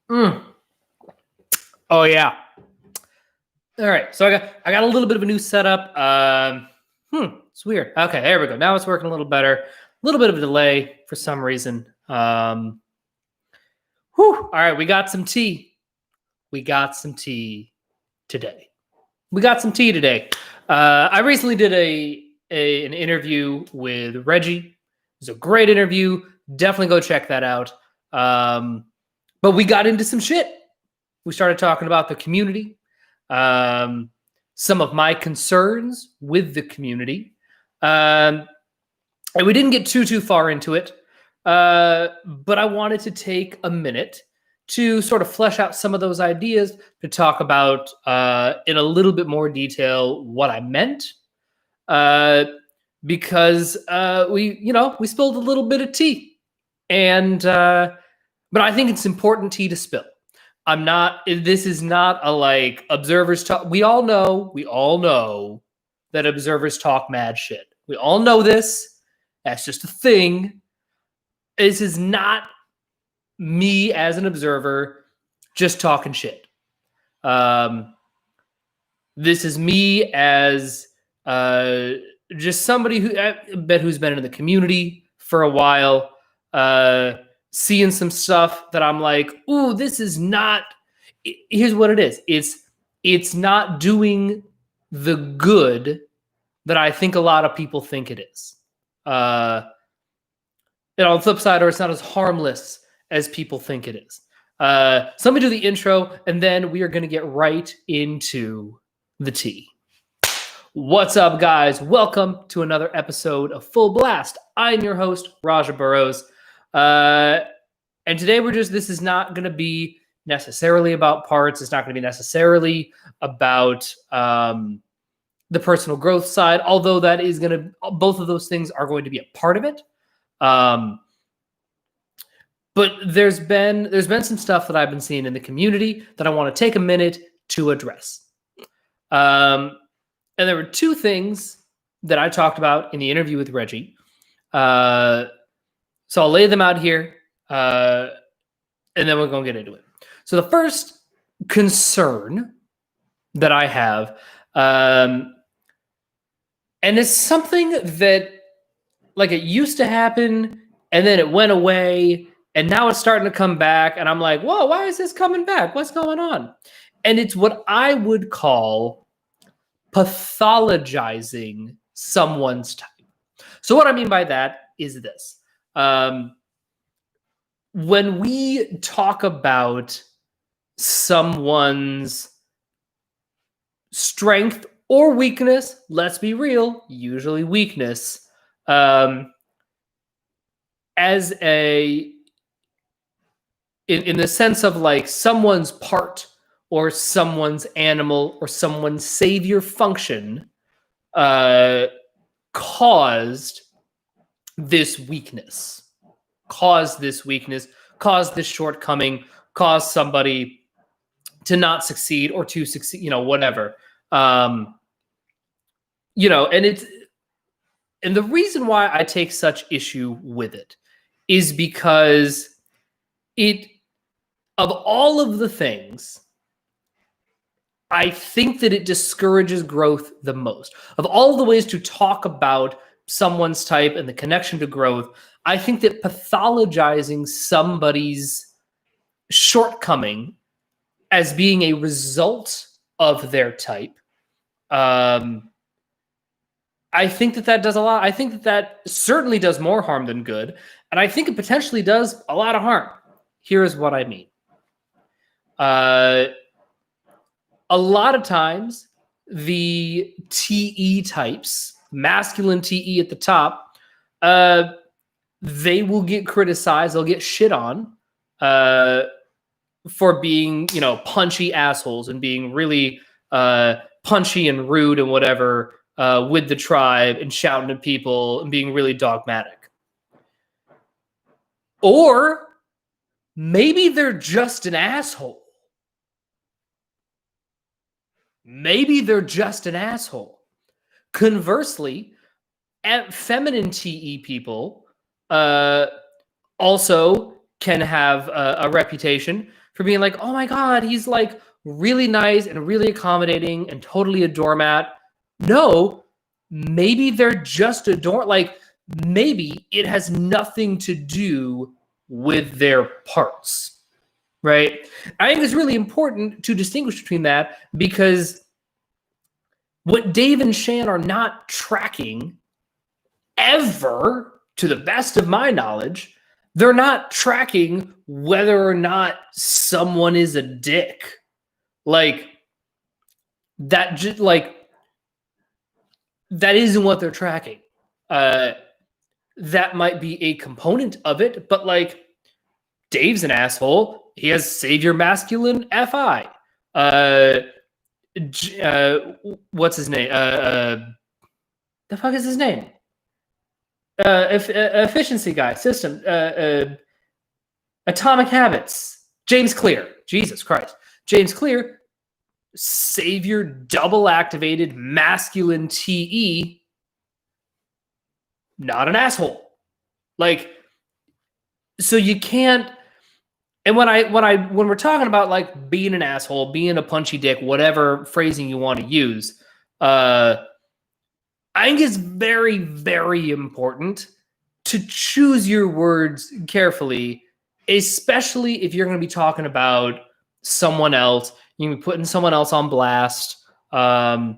Mm. Oh yeah. All right. So I got a little bit of a new setup. It's weird. Okay, there we go. Now it's working a little better. A little bit of a delay for some reason. All right, we got some tea. We got some tea today. I recently did an interview with Reggie. It was a great interview. Definitely go check that out. But we got into some shit. We started talking about the community, some of my concerns with the community, and we didn't get too far into it. But I wanted to take a minute to sort of flesh out some of those ideas, to talk about in a little bit more detail what I meant, because we spilled a little bit of tea, and but I think it's important tea to spill. This is not a like observers talk. We all know that observers talk mad shit. We all know this. That's just a thing. This is not me as an observer just talking shit. This is me as just somebody who's been in the community for a while, seeing some stuff that I'm like, ooh, this is not. Here's what it is. It's not doing the good that I think a lot of people think it is. On the flip side, or it's not as harmless as people think it is. So let me do the intro, and then we are going to get right into the tea. What's up, guys? Welcome to another episode of Full Blast. I'm your host, Raja Burrows. And today this is not going to be necessarily about parts. It's not going to be necessarily about the personal growth side, although both of those things are going to be a part of it. But there's been some stuff that I've been seeing in the community that I want to take a minute to address. And there were two things that I talked about in the interview with Reggie. So I'll lay them out here, and then we're going to get into it. So the first concern that I have, and it's something that like it used to happen and then it went away and now it's starting to come back, and I'm like, whoa, why is this coming back? What's going on? And it's what I would call pathologizing someone's type. So what I mean by that is this. When we talk about someone's strength or weakness, let's be real, usually weakness, as in the sense of like someone's part or someone's animal or someone's savior function caused this weakness, caused this shortcoming, caused somebody to not succeed or to succeed, whatever. And the reason why I take such issue with it is because of all of the things, I think that it discourages growth the most. Of all the ways to talk about someone's type and the connection to growth, I think that pathologizing somebody's shortcoming as being a result of their type, I think that does a lot. I think that certainly does more harm than good. And I think it potentially does a lot of harm. Here's what I mean. A lot of times, the TE types, masculine TE at the top, they will get criticized. They'll get shit on for being, punchy assholes and being really punchy and rude and whatever with the tribe and shouting at people and being really dogmatic. Or maybe they're just an asshole. Conversely, feminine TE people also can have a reputation for being like, oh my God, he's like really nice and really accommodating and totally a doormat. No, maybe they're just a like maybe it has nothing to do with their parts, right? I think it's really important to distinguish between that, because what Dave and Shan are not tracking ever, to the best of my knowledge, they're not tracking whether or not someone is a dick. Like that, just like that isn't what they're tracking. That might be a component of it, but like Dave's an asshole. He has savior masculine FI. What's his name? The fuck is his name? Efficiency guy, system, Atomic Habits. James Clear. Jesus Christ. James Clear, savior double activated masculine TE, not an asshole. Like, so you can't. And when we're talking about like being an asshole, being a punchy dick, whatever phrasing you want to use, I think it's very, very important to choose your words carefully, especially if you're going to be talking about someone else. You're going to be putting someone else on blast. And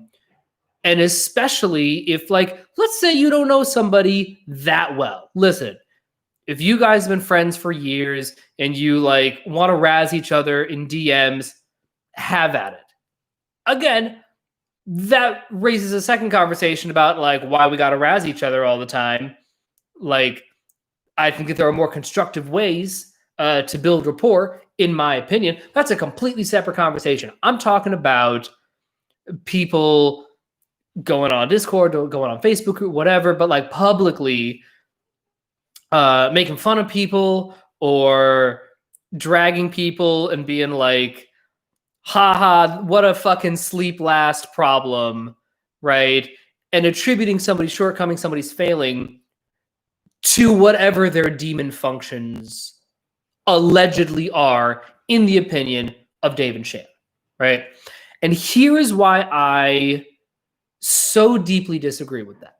especially if, like, let's say you don't know somebody that well. Listen, if you guys have been friends for years and you like want to razz each other in DMs, have at it. Again, that raises a second conversation about like why we got to razz each other all the time. Like, I think that there are more constructive ways to build rapport, in my opinion. That's a completely separate conversation. I'm talking about people going on Discord, going on Facebook, whatever, but like publicly making fun of people or dragging people and being like, haha, what a fucking sleep last problem, right? And attributing somebody's shortcoming, somebody's failing to whatever their demon functions allegedly are, in the opinion of Dave and Shannon, right? And here is why I so deeply disagree with that.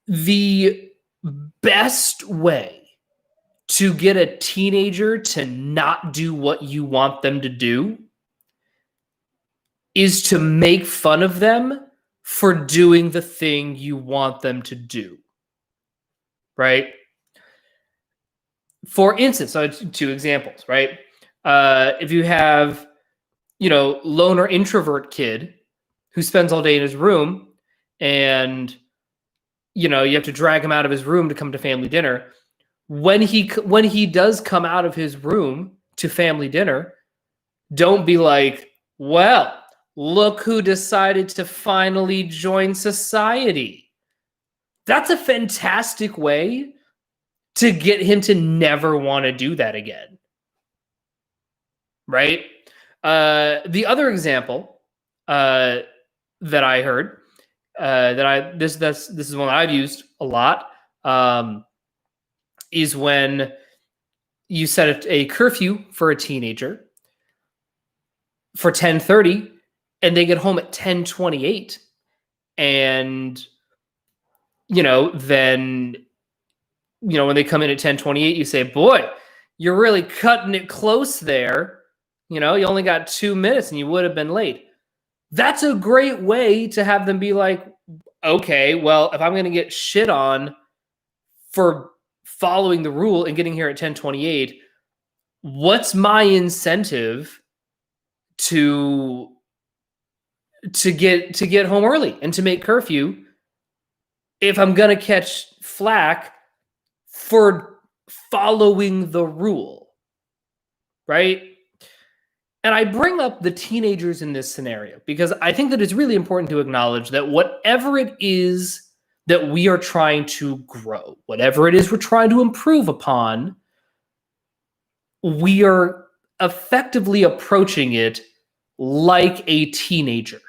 The best way to get a teenager to not do what you want them to do is to make fun of them for doing the thing you want them to do, right? For instance, so 2 examples, right? If you have, loner introvert kid who spends all day in his room and, you have to drag him out of his room to come to family dinner. When he does come out of his room to family dinner, don't be like, well, look who decided to finally join society. That's a fantastic way to get him to never want to do that again. Right? The other example that I heard, this is one that I've used a lot, is when you set a curfew for a teenager for 10:30 and they get home at 10:28, and then when they come in at 10:28, you say, boy, you're really cutting it close there. You only got 2 minutes and you would have been late. That's a great way to have them be like, okay, well, if I'm going to get shit on for following the rule and getting here at 10:28, what's my incentive to get home early and to make curfew if I'm going to catch flack for following the rule, right? And I bring up the teenagers in this scenario because I think that it's really important to acknowledge that whatever it is that we are trying to grow, whatever it is we're trying to improve upon, we are effectively approaching it like a teenager,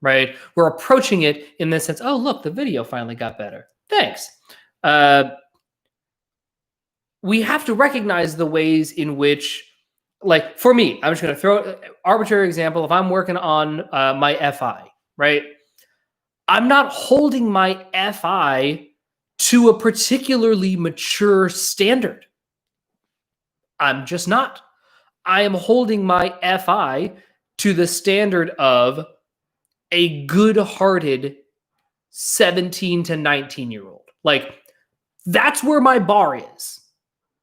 right? We're approaching it in the sense, oh, look, the video finally got better. Thanks. we have to recognize the ways in which, like for me, I'm just going to throw an arbitrary example. If I'm working on my FI, right? I'm not holding my FI to a particularly mature standard. I'm just not. I am holding my FI to the standard of a good-hearted 17 to 19-year-old. Like, that's where my bar is,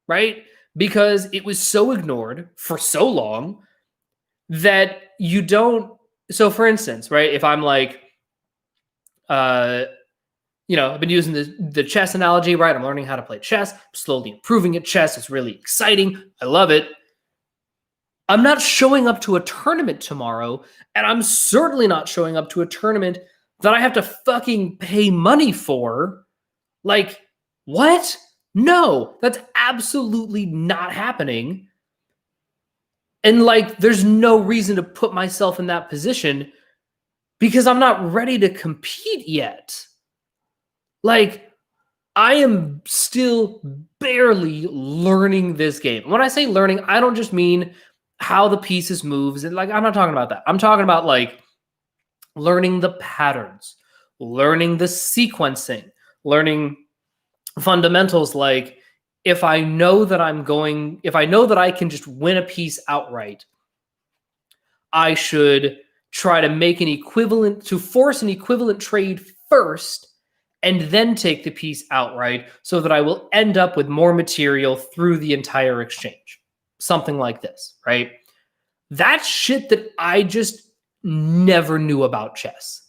right? Because it was so ignored for so long that you don't. So, for instance, right, if I'm like, I've been using the chess analogy, right? I'm learning how to play chess, I'm slowly improving at chess. It's really exciting. I love it. I'm not showing up to a tournament tomorrow, and I'm certainly not showing up to a tournament that I have to fucking pay money for. Like, what? No, that's absolutely not happening. And like, there's no reason to put myself in that position because I'm not ready to compete yet. Like, I am still barely learning this game. When I say learning, I don't just mean how the pieces moves. And like, I'm not talking about that. I'm talking about like learning the patterns, learning the sequencing, learning fundamentals. Like if I know that I can just win a piece outright, I should try to force an equivalent trade first and then take the piece outright so that I will end up with more material through the entire exchange. Something like this, right? That's shit that I just never knew about chess.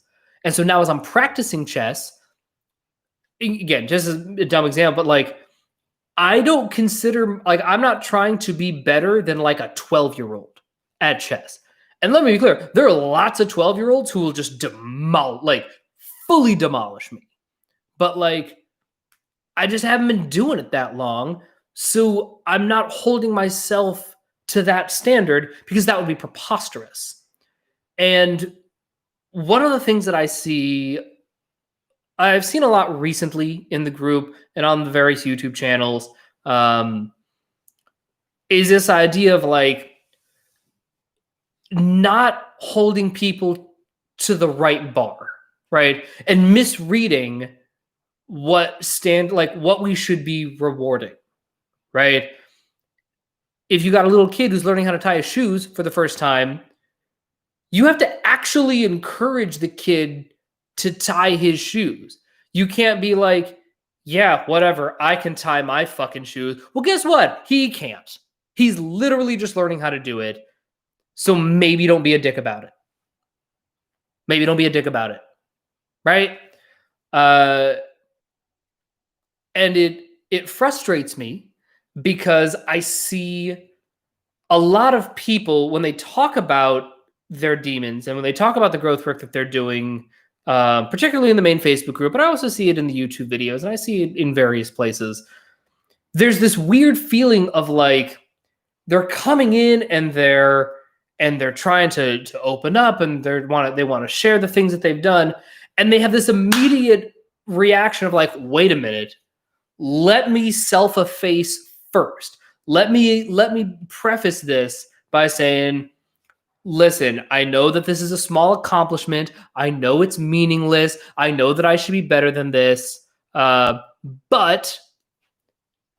And so now as I'm practicing chess, again, just as a dumb example, but like, I don't consider, like, I'm not trying to be better than like a 12-year-old at chess. And let me be clear, there are lots of 12-year-olds who will just fully demolish me. But like, I just haven't been doing it that long. So I'm not holding myself to that standard because that would be preposterous. And one of the things that I've seen a lot recently in the group and on the various YouTube channels, is this idea of like not holding people to the right bar, right? And misreading what we should be rewarding, right? If you got a little kid who's learning how to tie his shoes for the first time, you have to actually encourage the kid to tie his shoes. You can't be like, yeah, whatever, I can tie my fucking shoes. Well, guess what? He can't. He's literally just learning how to do it. So maybe don't be a dick about it. Maybe don't be a dick about it. Right? And it frustrates me because I see a lot of people when they talk about their demons and when they talk about the growth work that they're doing, particularly in the main Facebook group, but I also see it in the YouTube videos and I see it in various places. There's this weird feeling of like they're coming in and they're trying to open up and they want to share the things that they've done, and they have this immediate reaction of like, wait a minute, let me self-efface first. Let me preface this by saying, listen, I know that this is a small accomplishment. I know it's meaningless. I know that I should be better than this. But,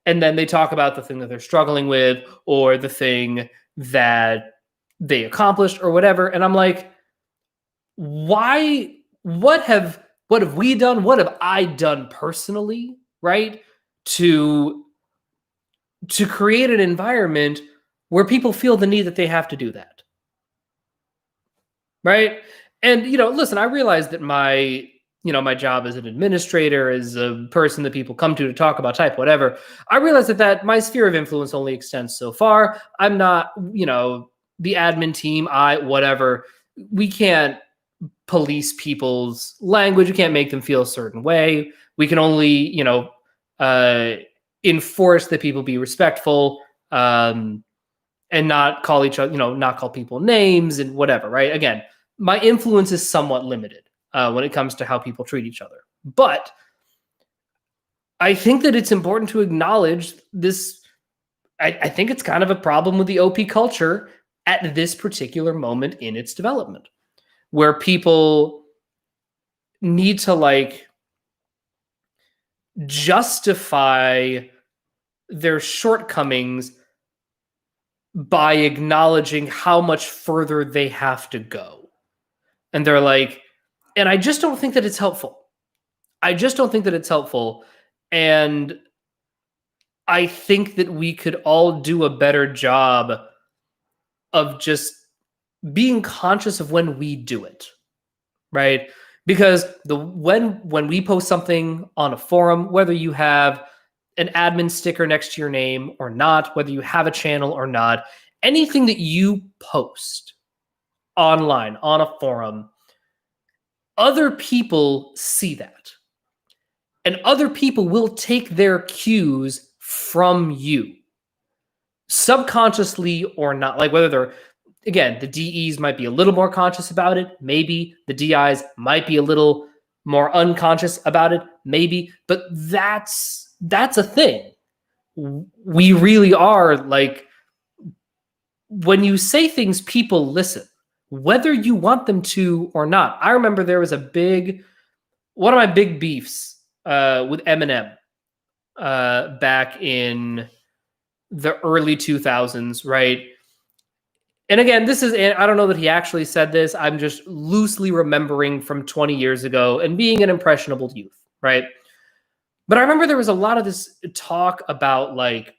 and then they talk about the thing that they're struggling with or the thing that they accomplished or whatever. And I'm like, why? What have we done? What have I done personally, right? To create an environment where people feel the need that they have to do that. Right. And, listen, I realize that my job as an administrator, as a person that people come to talk about type, whatever, I realize that my sphere of influence only extends so far. I'm not, the admin team, whatever. We can't police people's language. We can't make them feel a certain way. We can only, enforce that people be respectful, and not call each other, not call people names and whatever, right? Again, my influence is somewhat limited when it comes to how people treat each other. But I think that it's important to acknowledge this I think it's kind of a problem with the OP culture at this particular moment in its development, where people need to like justify their shortcomings by acknowledging how much further they have to go. And they're like, and I just don't think that it's helpful. I just don't think that it's helpful. And I think that we could all do a better job of just being conscious of when we do it, right? Because when we post something on a forum, whether you have an admin sticker next to your name or not, whether you have a channel or not, anything that you post online on a forum, other people see that. And other people will take their cues from you, subconsciously or not. Like whether they're, again, the DEs might be a little more conscious about it. Maybe the DIs might be a little more unconscious about it. Maybe, but that's a thing. We really are like, when you say things, people listen, whether you want them to or not. I remember there was one of my big beefs with Eminem back in the early 2000s, right? And again, I don't know that he actually said this. I'm just loosely remembering from 20 years ago and being an impressionable youth, right? But I remember there was a lot of this talk about like,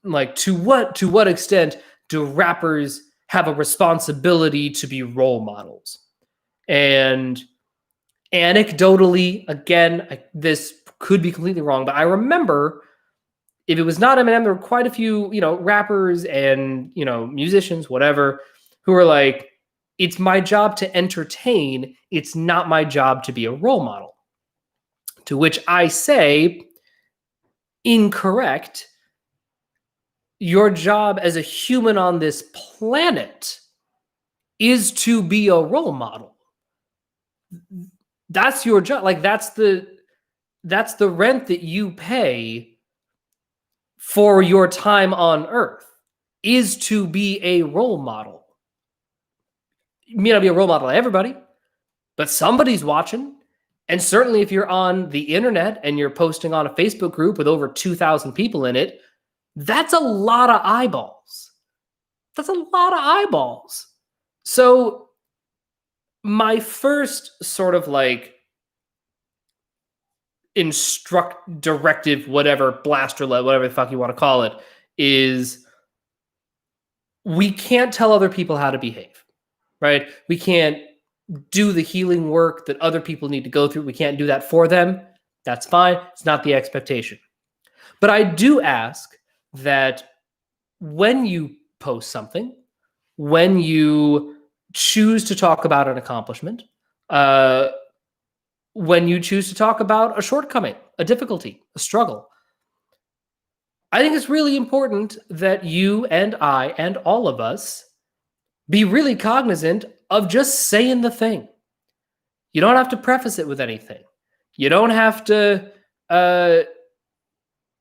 like to what extent do rappers have a responsibility to be role models? And anecdotally, again, this could be completely wrong, but I remember, if it was not Eminem, there were quite a few, rappers and, musicians, whatever, who were like, it's my job to entertain. It's not my job to be a role model. To which I say, incorrect. Your job as a human on this planet is to be a role model. That's your job. Like that's the rent that you pay for your time on Earth, is to be a role model. You may not be a role model to everybody, but somebody's watching. And certainly if you're on the internet and you're posting on a Facebook group with over 2,000 people in it, that's a lot of eyeballs. That's a lot of eyeballs. So my first sort of like directive, whatever, blaster, whatever the fuck you want to call it, is we can't tell other people how to behave, right? We can't do the healing work that other people need to go through. We can't do that for them. That's fine. It's not the expectation. But I do ask that when you post something, when you choose to talk about an accomplishment, when you choose to talk about a shortcoming, a difficulty, a struggle, I think it's really important that you and I and all of us be really cognizant of just saying the thing. You don't have to preface it with anything. You don't have to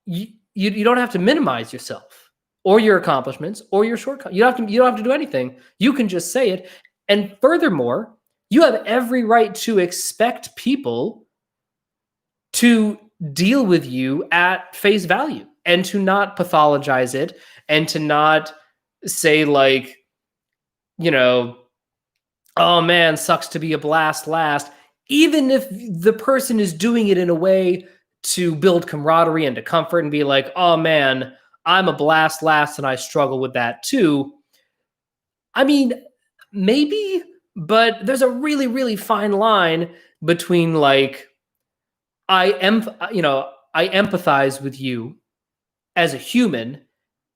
you don't have to minimize yourself or your accomplishments or your shortcomings. You don't have to do anything. You can just say it. And furthermore, you have every right to expect people to deal with you at face value and to not pathologize it and to not say like, oh man, sucks to be a blast last, even if the person is doing it in a way to build camaraderie and to comfort and be like, oh man, I'm a blast last and I struggle with that too. I mean, maybe, but there's a really, really fine line between like, I empathize with you as a human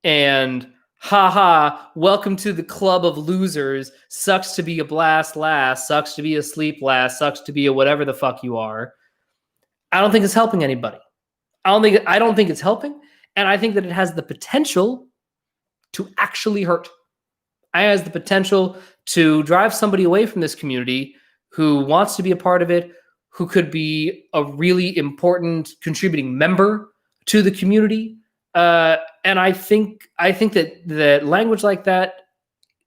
and haha, welcome to the club of losers. Sucks to be a blast last, sucks to be a sleep last, sucks to be a whatever the fuck you are. I don't think it's helping anybody. I don't think it's helping. And I think that it has the potential to actually hurt. It has the potential to drive somebody away from this community who wants to be a part of it, who could be a really important contributing member to the community. And I think that language like that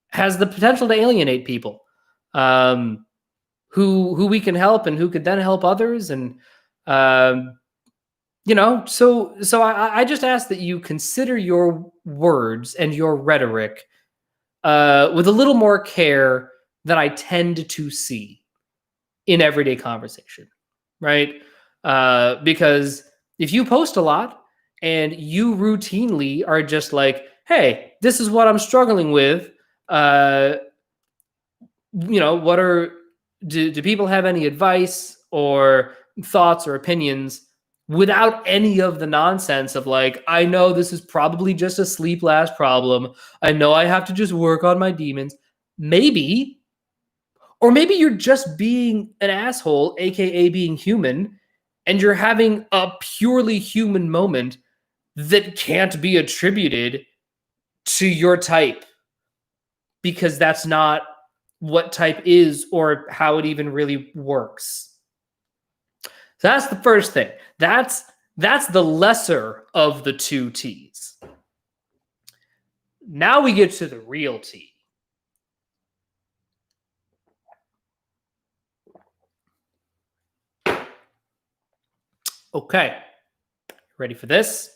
has the potential to alienate people who we can help and who could then help others. And so I just ask that you consider your words and your rhetoric with a little more care than I tend to see in everyday conversation, right? Because if you post a lot and you routinely are just like, hey, this is what I'm struggling with, do people have any advice or thoughts or opinions, without any of the nonsense of like, I know this is probably just a sleep last problem. I know I have to just work on my demons. Maybe, or maybe you're just being an asshole, AKA being human, and you're having a purely human moment that can't be attributed to your type, because that's not what type is or how it even really works. So that's the first thing. That's the lesser of the two T's. Now we get to the real T. Okay. Ready for this?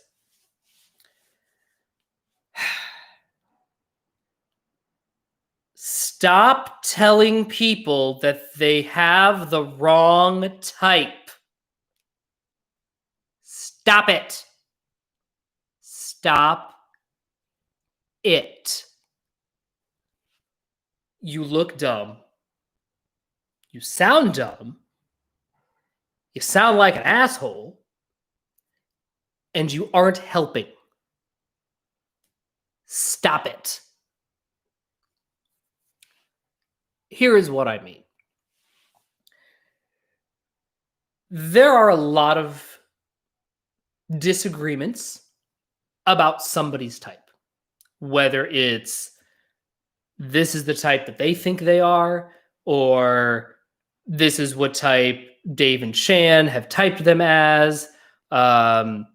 Stop telling people that they have the wrong type. Stop it. Stop it. You look dumb. You sound dumb. You sound like an asshole. And you aren't helping. Stop it. Here is what I mean. There are a lot of disagreements about somebody's type, whether it's this is the type that they think they are, or this is what type Dave and Shan have typed them as, and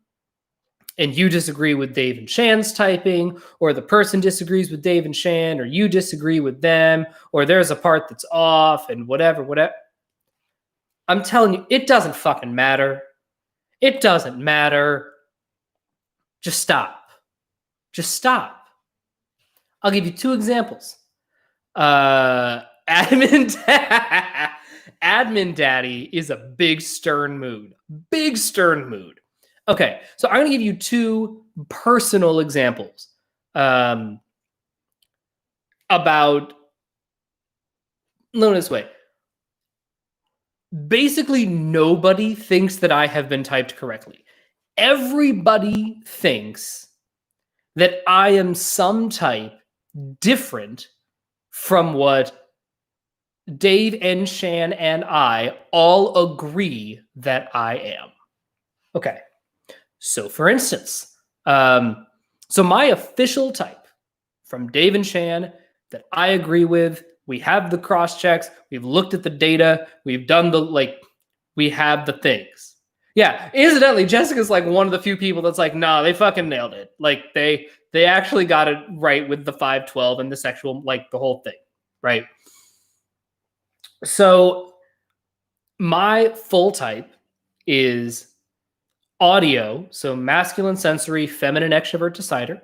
you disagree with Dave and Shan's typing, or the person disagrees with Dave and Shan, or you disagree with them, or there's a part that's off, and whatever. I'm telling you, it doesn't fucking matter. It doesn't matter. Just stop. Just stop. I'll give you two examples. Admin Daddy is a big stern mood. Big stern mood. Okay, so I'm going to give you two personal examples about, known this way. Basically, nobody thinks that I have been typed correctly. Everybody thinks that I am some type different from what Dave and Shan and I all agree that I am. Okay. So for instance, so my official type from Dave and Shan that I agree with, we have the cross checks, we've looked at the data, we've done we have the things. Yeah, incidentally, Jessica's like one of the few people that's like, nah, they fucking nailed it. Like they actually got it right with the 512 and the sexual, like the whole thing, right? So my full type is audio, so masculine sensory, feminine extrovert decider,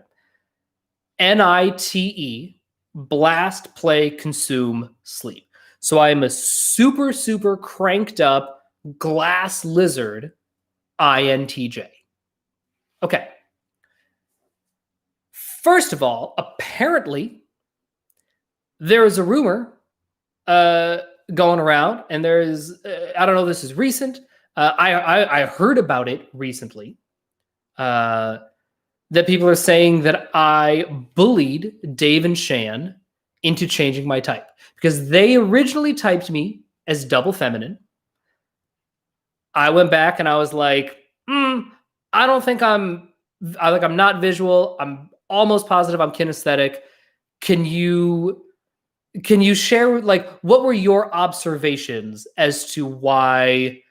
NITE, blast, play, consume, sleep. So I'm a super, super cranked up glass lizard, INTJ. Okay. First of all, apparently there is a rumor going around, and there is, I don't know if this is recent. I heard about it recently. That people are saying that I bullied Dave and Shan into changing my type because they originally typed me as double feminine. I went back and I was like, I don't think I'm not visual. I'm almost positive I'm kinesthetic. Can you share like what were your observations as to why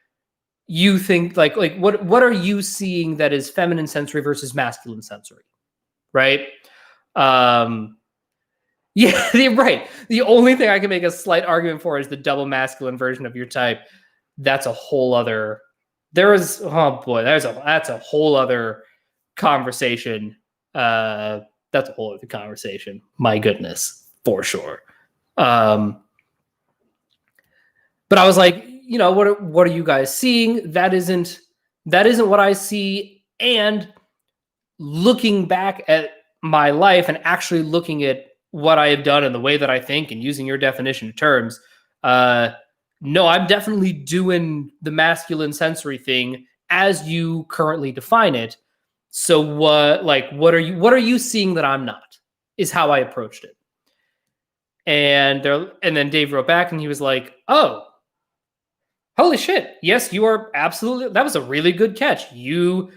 you think like what are you seeing that is feminine sensory versus masculine sensory, right? Um, yeah, right. The only thing I can make a slight argument for is the double masculine version of your type. That's a whole other. Oh boy, that's a whole other conversation. That's a whole other conversation. My goodness, for sure. But I was like, what are you guys seeing? That isn't what I see. And looking back at my life and actually looking at what I have done and the way that I think and using your definition of terms, no, I'm definitely doing the masculine sensory thing as you currently define it. So what are you seeing that I'm not? Is how I approached it. And then Dave wrote back and he was like, "Oh, holy shit. Yes, you are absolutely, that was a really good catch. You're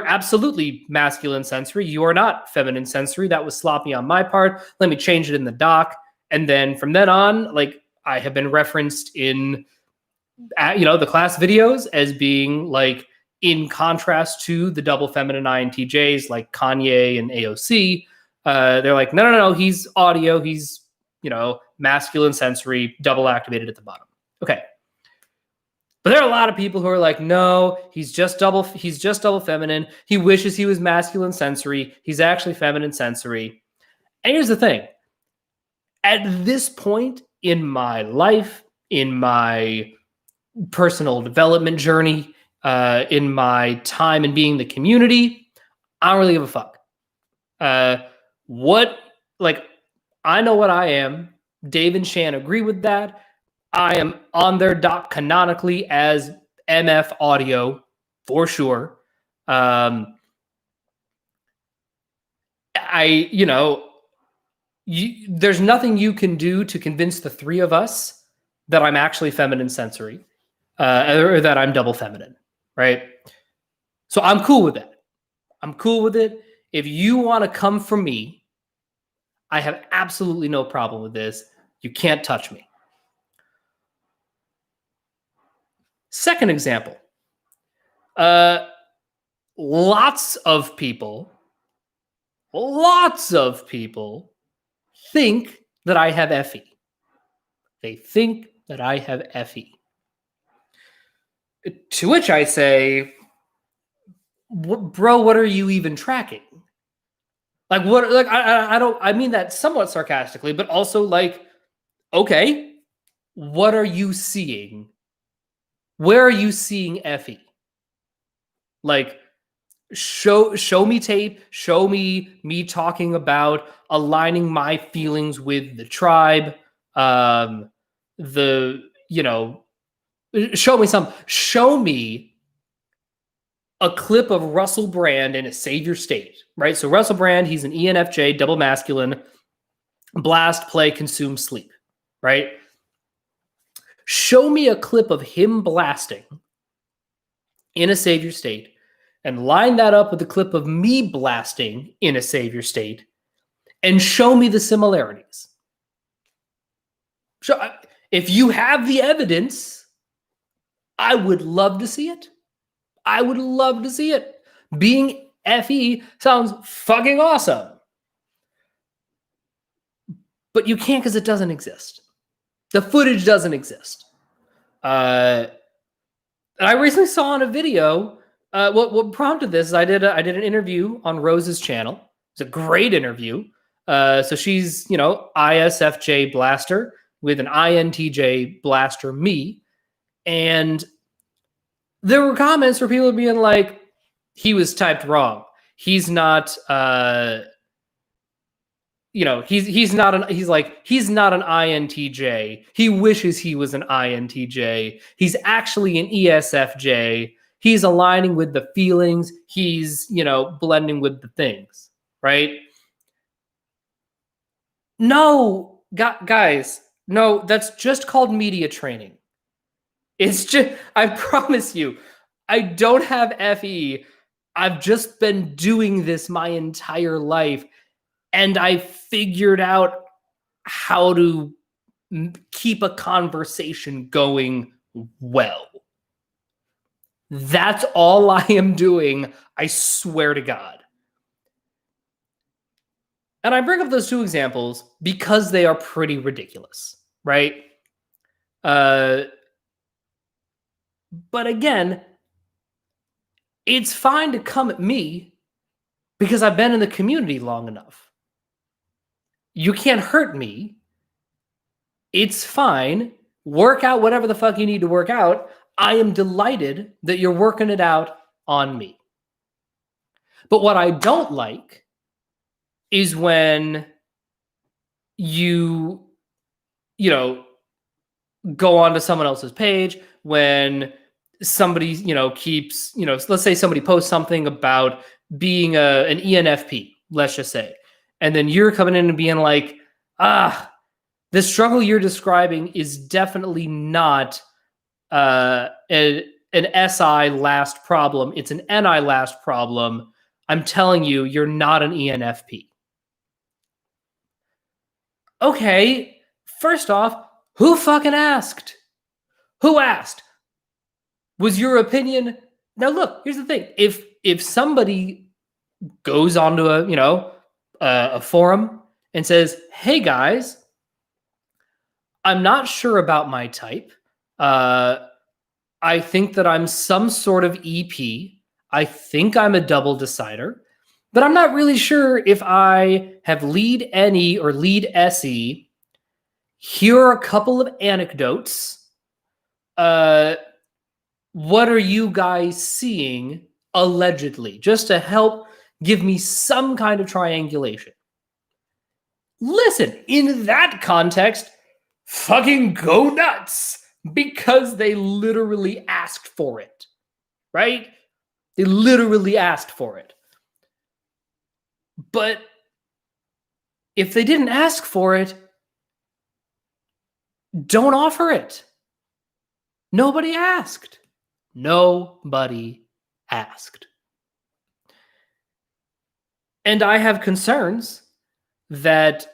absolutely masculine sensory. You are not feminine sensory. That was sloppy on my part. Let me change it in the doc." And then from then on, like, I have been referenced in, the class videos as being like in contrast to the double feminine INTJs like Kanye and AOC. They're like, no, he's audio. He's, masculine sensory, double activated at the bottom. Okay. But there are a lot of people who are like, no, he's just double feminine. He wishes he was masculine sensory. He's actually feminine sensory. And here's the thing. At this point in my life, in my personal development journey, in my time in being the community, I don't really give a fuck. I know what I am. Dave and Shan agree with that. I am on their doc canonically as MF audio for sure. There's nothing you can do to convince the three of us that I'm actually feminine sensory, or that I'm double feminine, right? So I'm cool with that. I'm cool with it. If you want to come for me, I have absolutely no problem with this. You can't touch me. Second example. Lots of people think that I have FE. They think that I have FE. To which I say, bro, what are you even tracking? Like, what? Like, I mean that somewhat sarcastically, but also like, okay, what are you seeing? Where are you seeing FE? Like, show me tape, show me talking about aligning my feelings with the tribe. Show me a clip of Russell Brand in a savior state, right? So Russell Brand, he's an ENFJ, double masculine, blast, play, consume, sleep, right? Show me a clip of him blasting in a savior state and line that up with the clip of me blasting in a savior state and show me the similarities. So if you have the evidence, I would love to see it. I would love to see it. Being FE sounds fucking awesome. But you can't because it doesn't exist. The footage doesn't exist. I recently saw on a video, what prompted this is I did an interview on Rose's channel. It's a great interview. So she's, ISFJ blaster with an INTJ blaster me. And there were comments where people being like, he was typed wrong. He's not, he's not an INTJ. He wishes he was an INTJ. He's actually an ESFJ. He's aligning with the feelings. He's, blending with the things, right? No, guys, no, that's just called media training. It's just, I promise you, I don't have FE. I've just been doing this my entire life. And I figured out how to keep a conversation going well. That's all I am doing. I swear to God. And I bring up those two examples because they are pretty ridiculous, right? But again, it's fine to come at me because I've been in the community long enough. You can't hurt me. It's fine. Work out whatever the fuck you need to work out. I am delighted that you're working it out on me. But what I don't like is when you go onto someone else's page, when somebody, keeps, let's say somebody posts something about being an ENFP, let's just say, and then you're coming in and being like, the struggle you're describing is definitely not an SI last problem. It's an NI last problem. I'm telling you, you're not an ENFP. Okay, first off, who fucking asked? Who asked? Was your opinion? Now look, here's the thing. If somebody goes onto a forum and says, "Hey guys, I'm not sure about my type. I think that I'm some sort of EP. I think I'm a double decider, but I'm not really sure if I have lead NE or lead SE. Here are a couple of anecdotes. What are you guys seeing allegedly? Just to help give me some kind of triangulation." Listen, in that context, fucking go nuts, because they literally asked for it, right? They literally asked for it. But if they didn't ask for it, don't offer it. Nobody asked. Nobody asked. And I have concerns that,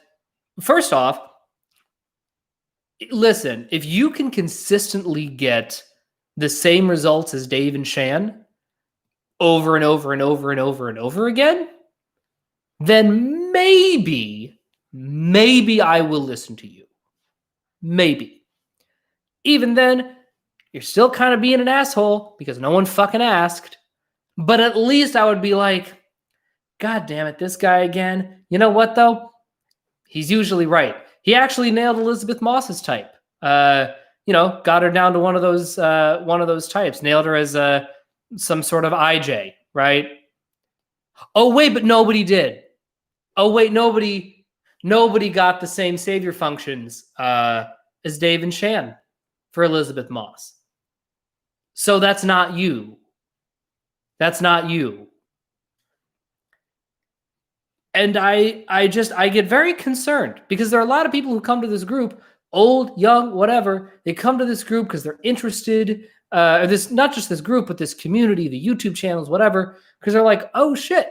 first off, listen, if you can consistently get the same results as Dave and Shan over and over and over and over and over again, then maybe I will listen to you. Maybe. Even then, you're still kind of being an asshole because no one fucking asked. But at least I would be like, God damn it, this guy again. You know what, though? He's usually right. He actually nailed Elizabeth Moss's type. Got her down to one of those types. Nailed her as some sort of IJ, right? Oh wait, but nobody did. Oh wait, nobody got the same savior functions as Dave and Shan for Elizabeth Moss. So that's not you. That's not you. And I get very concerned because there are a lot of people who come to this group, old, young, whatever. They come to this group because they're interested, or this, not just this group, but this community, the YouTube channels, whatever, because they're like, oh shit,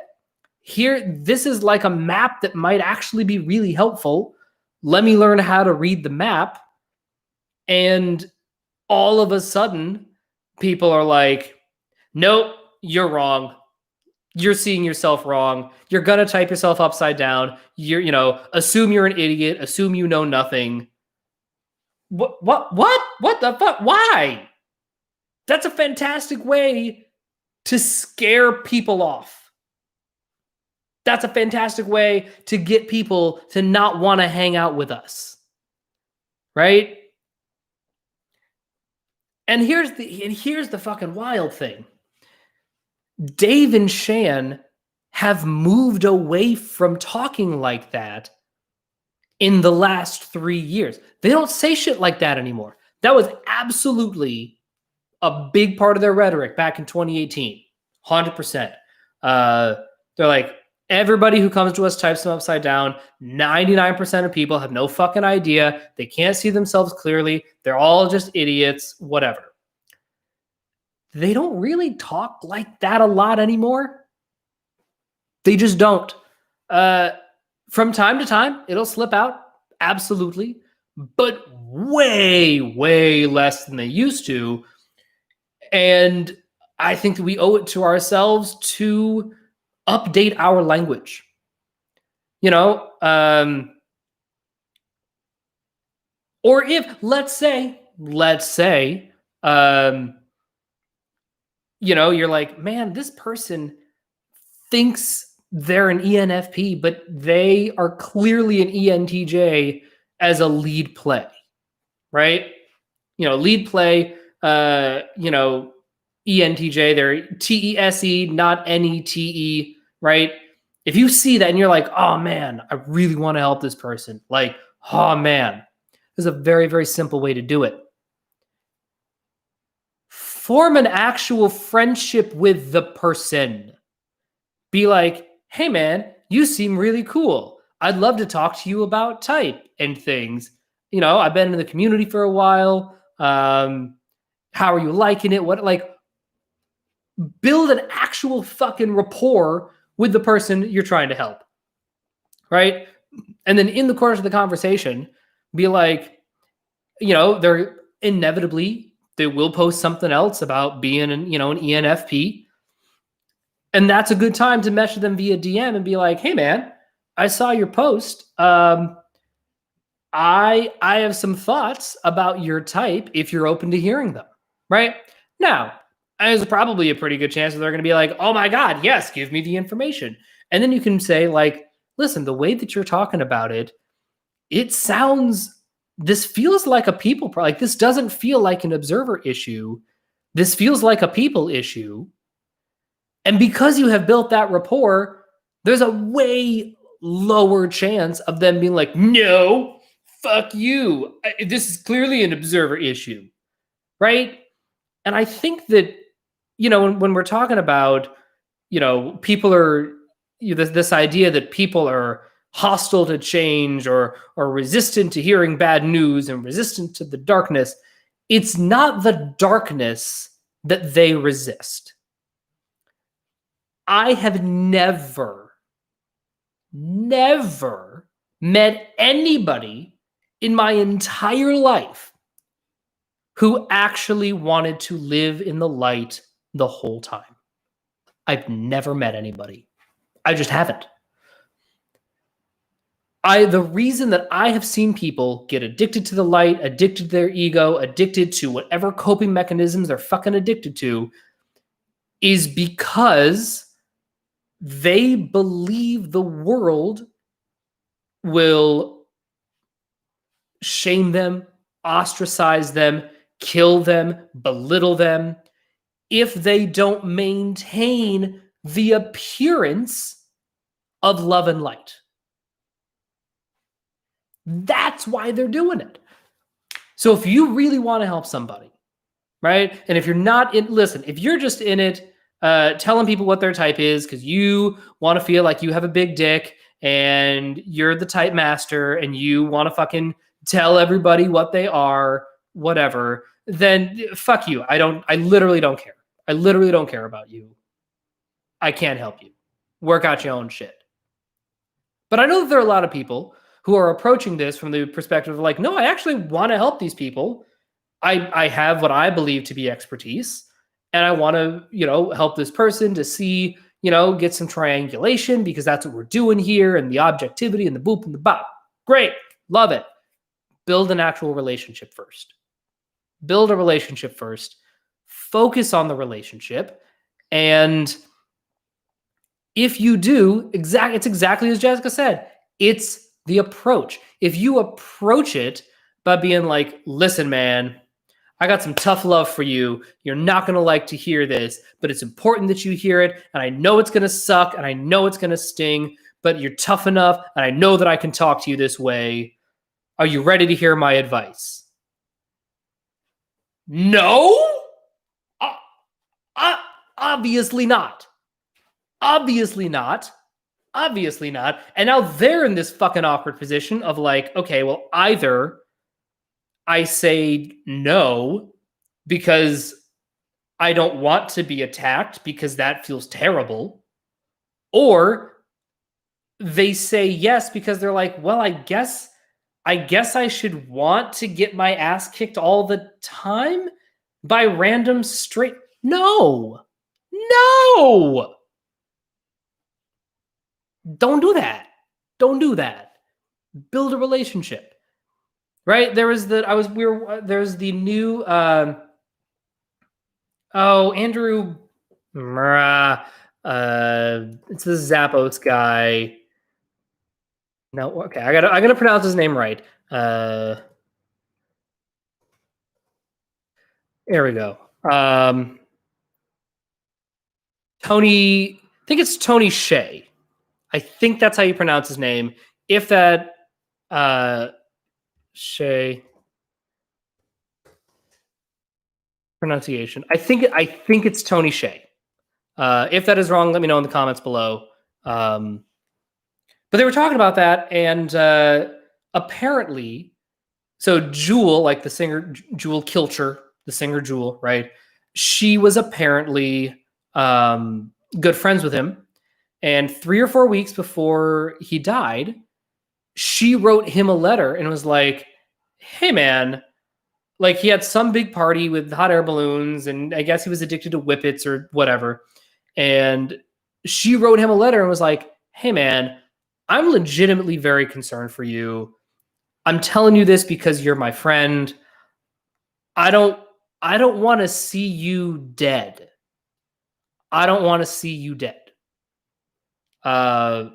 this is like a map that might actually be really helpful. Let me learn how to read the map. And all of a sudden, people are like, nope, you're wrong. You're seeing yourself wrong. You're going to type yourself upside down. Assume you're an idiot. Assume you know nothing. What the fuck? Why? That's a fantastic way to scare people off. That's a fantastic way to get people to not want to hang out with us. Right? And here's the fucking wild thing. Dave and Shan have moved away from talking like that in the last 3 years. They don't say shit like that anymore. That was absolutely a big part of their rhetoric back in 2018. 100%. They're like, everybody who comes to us types them upside down. 99% of people have no fucking idea. They can't see themselves clearly. They're all just idiots, whatever. They don't really talk like that a lot anymore. They just don't. From time to time, it'll slip out. Absolutely. But way, way less than they used to. And I think that we owe it to ourselves to update our language. Or if, let's say, you're like, man, this person thinks they're an ENFP, but they are clearly an ENTJ as a lead play, right? Lead play, ENTJ, they're TESE, not NETE, right? If you see that and you're like, oh man, I really want to help this person, like, oh man, there's a very, very simple way to do it. Form an actual friendship with the person. Be like, hey man, you seem really cool. I'd love to talk to you about type and things. I've been in the community for a while. How are you liking it? Build an actual fucking rapport with the person you're trying to help. Right? And then in the course of the conversation, be like, they're inevitably, they will post something else about being an ENFP. And that's a good time to message them via DM and be like, hey man, I saw your post. I have some thoughts about your type if you're open to hearing them. Right? Now, there's probably a pretty good chance that they're going to be like, oh my God, yes, give me the information. And then you can say, like, listen, the way that you're talking about it, this feels like a people problem. Like, this doesn't feel like an observer issue. This feels like a people issue. And because you have built that rapport, there's a way lower chance of them being like, no, fuck you. This is clearly an observer issue, right? And I think that, when we're talking about, people are, this idea that people are hostile to change or resistant to hearing bad news and resistant to the darkness, it's not the darkness that they resist. I have never met anybody in my entire life who actually wanted to live in the light the whole time. I've never met anybody. I just haven't. The reason that I have seen people get addicted to the light, addicted to their ego, addicted to whatever coping mechanisms they're fucking addicted to, is because they believe the world will shame them, ostracize them, kill them, belittle them if they don't maintain the appearance of love and light. That's why they're doing it. So if you really want to help somebody, right? And if you're not if you're just in it, telling people what their type is because you want to feel like you have a big dick and you're the type master and you want to fucking tell everybody what they are, whatever, then fuck you. I literally don't care. I literally don't care about you. I can't help you. Work out your own shit. But I know that there are a lot of people who are approaching this from the perspective of like, no, I actually want to help these people. I have what I believe to be expertise, and I want to, help this person to see, get some triangulation because that's what we're doing here, and the objectivity and the boop and the bop. Great. Love it. Build an actual relationship first. Build a relationship first. Focus on the relationship. And if you do, it's exactly as Jessica said. It's the approach. If you approach it by being like, listen, man, I got some tough love for you. You're not going to like to hear this, but it's important that you hear it. And I know it's going to suck and I know it's going to sting, but you're tough enough. And I know that I can talk to you this way. Are you ready to hear my advice? No? Obviously not. Obviously not. Obviously not. And now they're in this fucking awkward position of like, okay, well, either I say no because I don't want to be attacked because that feels terrible, or they say yes because they're like, well, I guess I should want to get my ass kicked all the time by random straight. No. No, don't do that. Don't do that. Build a relationship, right? There was the I was we were there's the new Andrew it's the Zappos guy. No, okay, I'm gonna pronounce his name right. There we go. Tony, I think it's Tony Shea. I think that's how you pronounce his name. If that Shea pronunciation, I think it's Tony Shea. If that is wrong, let me know in the comments below. But they were talking about that, and apparently, so Jewel, like the singer Jewel Kilcher, the singer Jewel, right? She was apparently good friends with him, and 3 or 4 weeks before he died, she wrote him a letter and was like, "Hey, man." Like, he had some big party with hot air balloons, and I guess he was addicted to whippets or whatever. And she wrote him a letter and was like, "Hey, man, I'm legitimately very concerned for you. I'm telling you this because you're my friend. I don't want to see you dead. I don't want to see you dead. And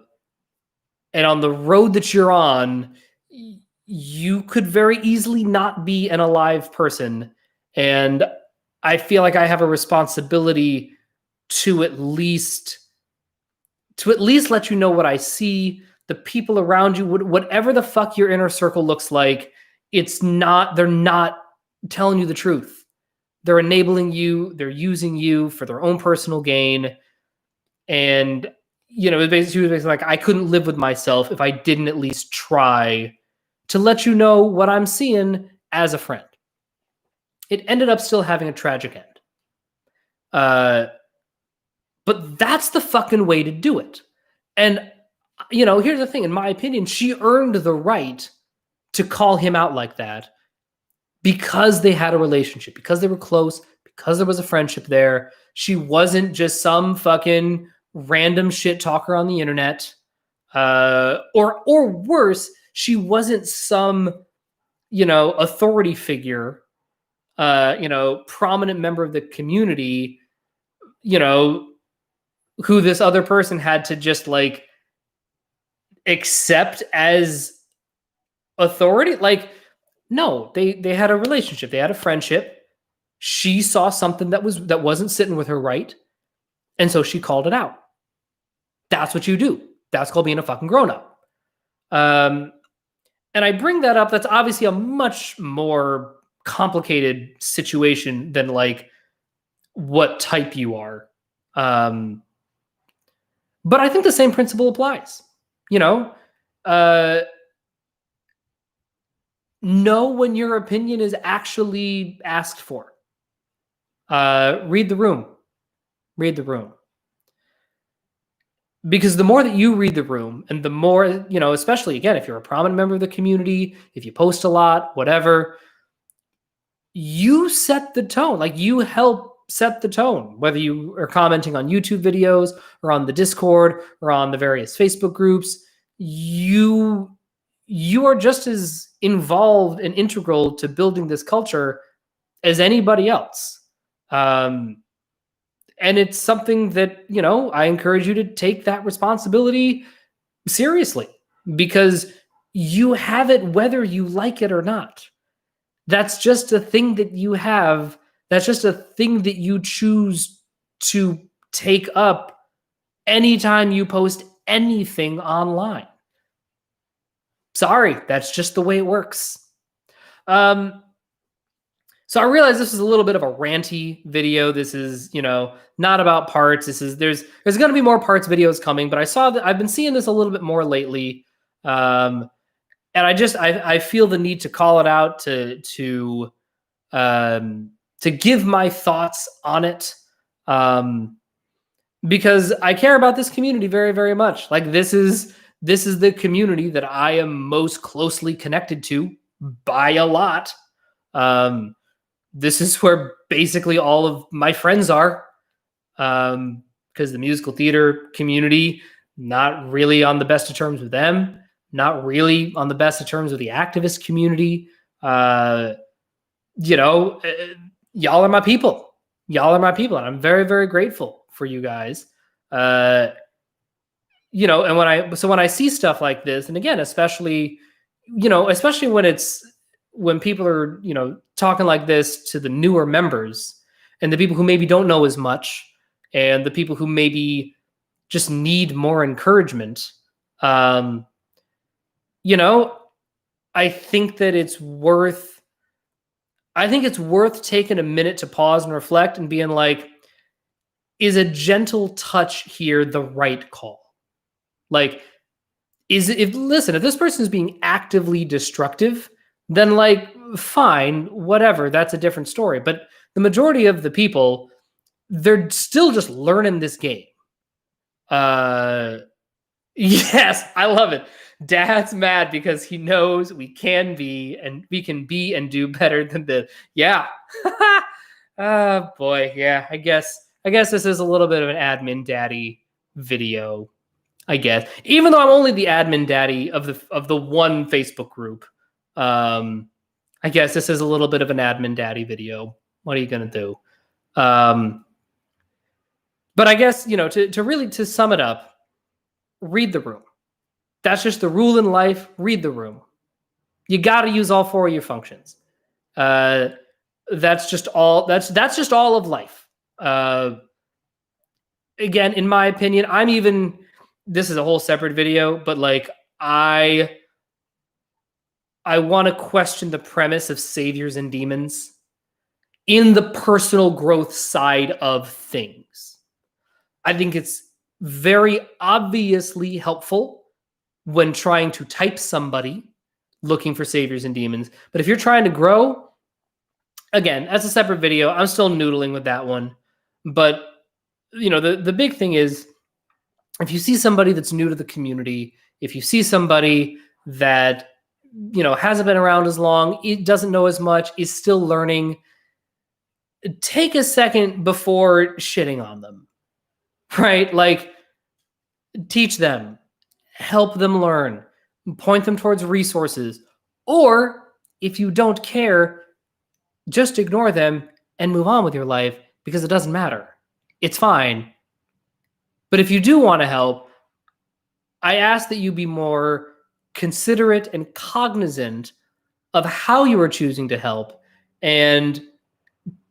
on the road that you're on, you could very easily not be an alive person. And I feel like I have a responsibility to at least let you know what I see. The people around you, whatever the fuck your inner circle looks like, they're not telling you the truth. They're enabling you. They're using you for their own personal gain." And, she was basically like, "I couldn't live with myself if I didn't at least try to let you know what I'm seeing as a friend." It ended up still having a tragic end. But that's the fucking way to do it. And, here's the thing. In my opinion, she earned the right to call him out like that because they had a relationship, because they were close, because there was a friendship there. She wasn't just some fucking random shit talker on the internet. Or worse, she wasn't some, authority figure, prominent member of the community, who this other person had to just like accept as authority. Like, no, they had a relationship. They had a friendship. She saw something that wasn't sitting with her right. And so she called it out. That's what you do. That's called being a fucking grown-up. And I bring that up. That's obviously a much more complicated situation than like what type you are. But I think the same principle applies. Know when your opinion is actually asked for. Read the room. Read the room. Because the more that you read the room, and the more, especially again, if you're a prominent member of the community, if you post a lot, whatever, you set the tone. Like, you help set the tone, whether you are commenting on YouTube videos or on the Discord or on the various Facebook groups. You are just as involved and integral to building this culture as anybody else. And it's something that, I encourage you to take that responsibility seriously, because you have it whether you like it or not. That's just a thing that you have. That's just a thing that you choose to take up anytime you post anything online. Sorry, that's just the way it works. So I realize this is a little bit of a ranty video. This is, not about parts. There's going to be more parts videos coming, but I saw that I've been seeing this a little bit more lately. And I feel the need to call it out to give my thoughts on it. Because I care about this community very, very much. Like, this is the community that I am most closely connected to by a lot. This is where basically all of my friends are. because the musical theater community, not really on the best of terms with them, not really on the best of terms with the activist community. You know, y'all are my people. Y'all are my people, and I'm very, very grateful for you guys. You know, and when I see stuff like this, and again, especially, you know, especially when people are, you know, talking like this to the newer members and the people who maybe don't know as much and the people who maybe just need more encouragement. You know, I think it's worth taking a minute to pause and reflect and being like, is a gentle touch here the right call? Like, if this person is being actively destructive, then like, fine, whatever, that's a different story. But the majority of the people, they're still just learning this game. Yes, I love it. Dad's mad because he knows we can be and do better than this. Yeah. Oh boy, yeah. I guess this is a little bit of an admin daddy video. I guess, even though I'm only the admin daddy of the one Facebook group, I guess this is a little bit of an admin daddy video. What are you gonna do? But I guess, you know, to really sum it up, read the room. That's just the rule in life. Read the room. You got to use all four of your functions. That's just all. That's just all of life. Again, in my opinion, this is a whole separate video, but like I want to question the premise of saviors and demons in the personal growth side of things. I think it's very obviously helpful when trying to type somebody looking for saviors and demons. But if you're trying to grow, again, that's a separate video. I'm still noodling with that one. But, you know, the big thing is, if you see somebody that's new to the community, if you see somebody that, you know, hasn't been around as long, it doesn't know as much, is still learning, take a second before shitting on them, right? Like, teach them, help them learn, point them towards resources. Or if you don't care, just ignore them and move on with your life, because it doesn't matter. It's fine. But if you do want to help, I ask that you be more considerate and cognizant of how you are choosing to help, and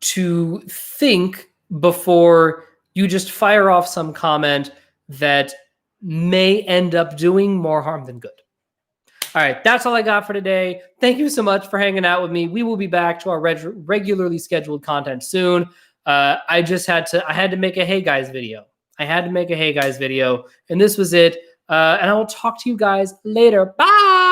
to think before you just fire off some comment that may end up doing more harm than good. All right, that's all I got for today. Thank you so much for hanging out with me. We will be back to our regularly scheduled content soon. I had to make a hey guys video. And this was it. And I will talk to you guys later. Bye.